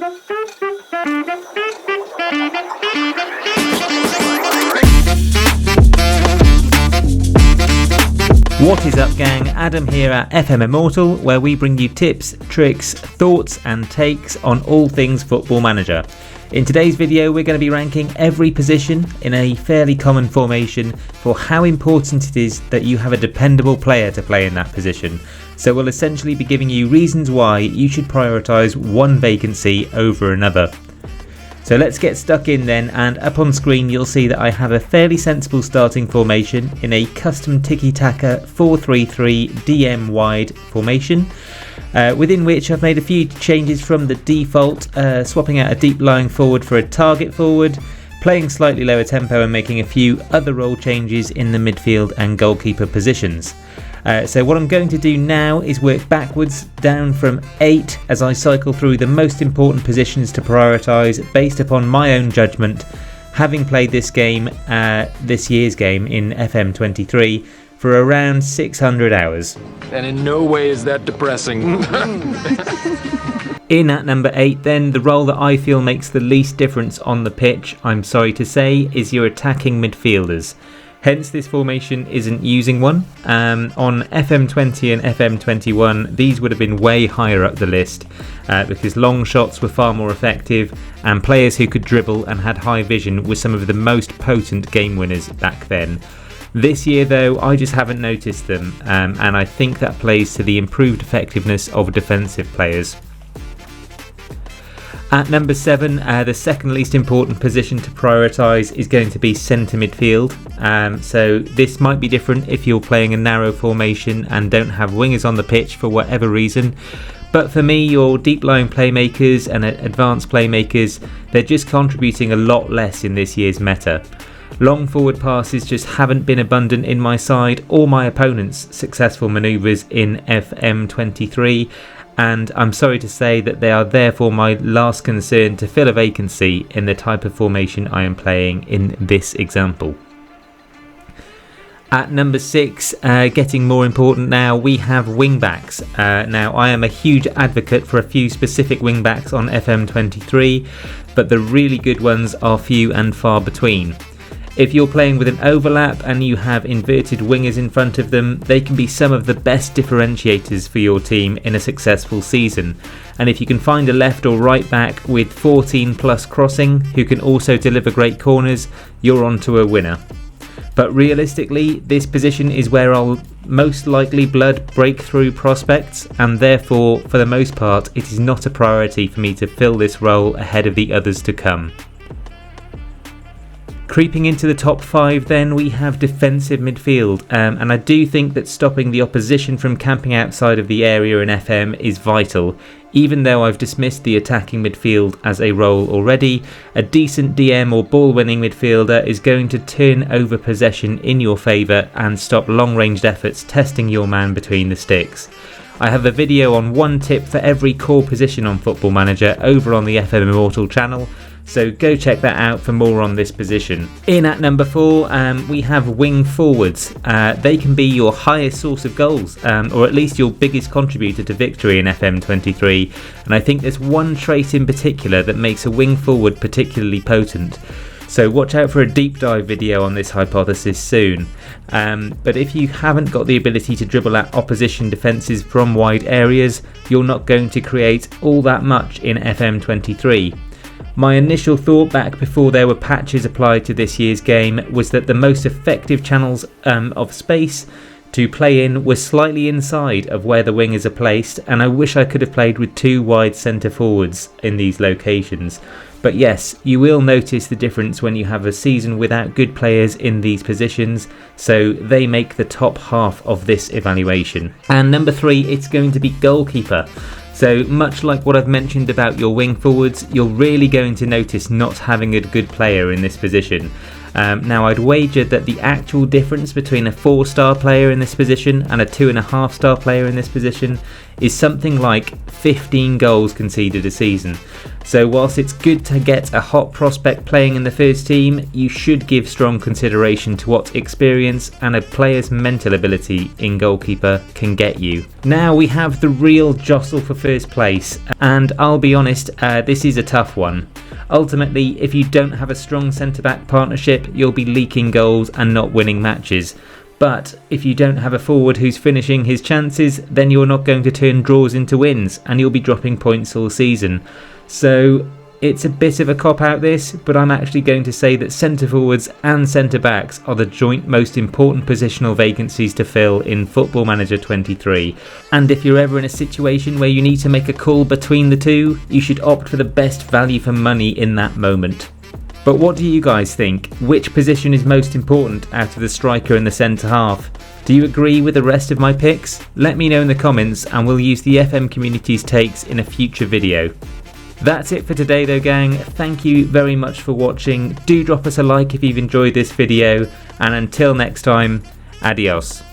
What is up, gang? Adam here at FM Immortal, where we bring you tips, tricks, thoughts and takes on all things Football Manager. In today's video, we're going to be ranking every position in a fairly common formation for how important it is that you have a dependable player to play in that position. So we'll essentially be giving you reasons why you should prioritise one vacancy over another. So let's get stuck in then, and up on screen you'll see that I have a fairly sensible starting formation in a custom tiki-taka 4-3-3 DM wide formation, within which I've made a few changes from the default, swapping out a deep lying forward for a target forward, playing slightly lower tempo and making a few other role changes in the midfield and goalkeeper positions. So what I'm going to do now is work backwards down from 8 as I cycle through the most important positions to prioritise based upon my own judgment, having played this game, this year's game in FM23 for around 600 hours. And in no way is that depressing. In at number 8 then, the role that I feel makes the least difference on the pitch, I'm sorry to say, is your attacking midfielders. Hence this formation isn't using one. On FM20 and FM21 these would have been way higher up the list because long shots were far more effective and players who could dribble and had high vision were some of the most potent game winners back then. This year though, I just haven't noticed them, and I think that plays to the improved effectiveness of defensive players. At number 7, the second least important position to prioritise is going to be centre midfield. So this might be different if you're playing a narrow formation and don't have wingers on the pitch for whatever reason. But for me, your deep lying playmakers and advanced playmakers, they're just contributing a lot less in this year's meta. Long forward passes just haven't been abundant in my side or my opponent's successful manoeuvres in FM23. And I'm sorry to say that they are therefore my last concern to fill a vacancy in the type of formation I am playing in this example. At number 6, getting more important now, we have wing-backs. Now I am a huge advocate for a few specific wing-backs on FM23, but the really good ones are few and far between. If you're playing with an overlap and you have inverted wingers in front of them, they can be some of the best differentiators for your team in a successful season. And if you can find a left or right back with 14 plus crossing who can also deliver great corners, you're onto a winner. But realistically, this position is where I'll most likely blood breakthrough prospects, and therefore for the most part it is not a priority for me to fill this role ahead of the others to come. Creeping into the top 5 then, we have defensive midfield, and I do think that stopping the opposition from camping outside of the area in FM is vital. Even though I've dismissed the attacking midfield as a role already, a decent DM or ball winning midfielder is going to turn over possession in your favour and stop long ranged efforts testing your man between the sticks. I have a video on one tip for every core position on Football Manager over on the FM Immortal channel, so go check that out for more on this position. In at number 4, we have wing forwards. They can be your highest source of goals, or at least your biggest contributor to victory in FM23, and I think there's one trait in particular that makes a wing forward particularly potent. So watch out for a deep dive video on this hypothesis soon. But if you haven't got the ability to dribble at opposition defences from wide areas, you're not going to create all that much in FM23. My initial thought back before there were patches applied to this year's game was that the most effective channels of space to play in were slightly inside of where the wingers are placed, and I wish I could have played with 2 wide centre forwards in these locations. But yes, you will notice the difference when you have a season without good players in these positions, so they make the top half of this evaluation. And number 3, it's going to be goalkeeper. So much like what I've mentioned about your wing forwards, you're really going to notice not having a good player in this position. Now I'd wager that the actual difference between a 4-star player in this position and a 2.5-star player in this position is something like 15 goals conceded a season. So whilst it's good to get a hot prospect playing in the first team, you should give strong consideration to what experience and a player's mental ability in goalkeeper can get you. Now we have the real jostle for first place, and I'll be honest, this is a tough one. Ultimately, if you don't have a strong centre-back partnership, you'll be leaking goals and not winning matches. But if you don't have a forward who's finishing his chances, then you're not going to turn draws into wins and you'll be dropping points all season. So it's a bit of a cop-out this, but I'm actually going to say that centre-forwards and centre-backs are the joint most important positional vacancies to fill in Football Manager 23. And if you're ever in a situation where you need to make a call between the two, you should opt for the best value for money in that moment. But what do you guys think? Which position is most important out of the striker and the centre half? Do you agree with the rest of my picks? Let me know in the comments and we'll use the FM community's takes in a future video. That's it for today though, gang. Thank you very much for watching. Do drop us a like if you've enjoyed this video, and until next time, adios.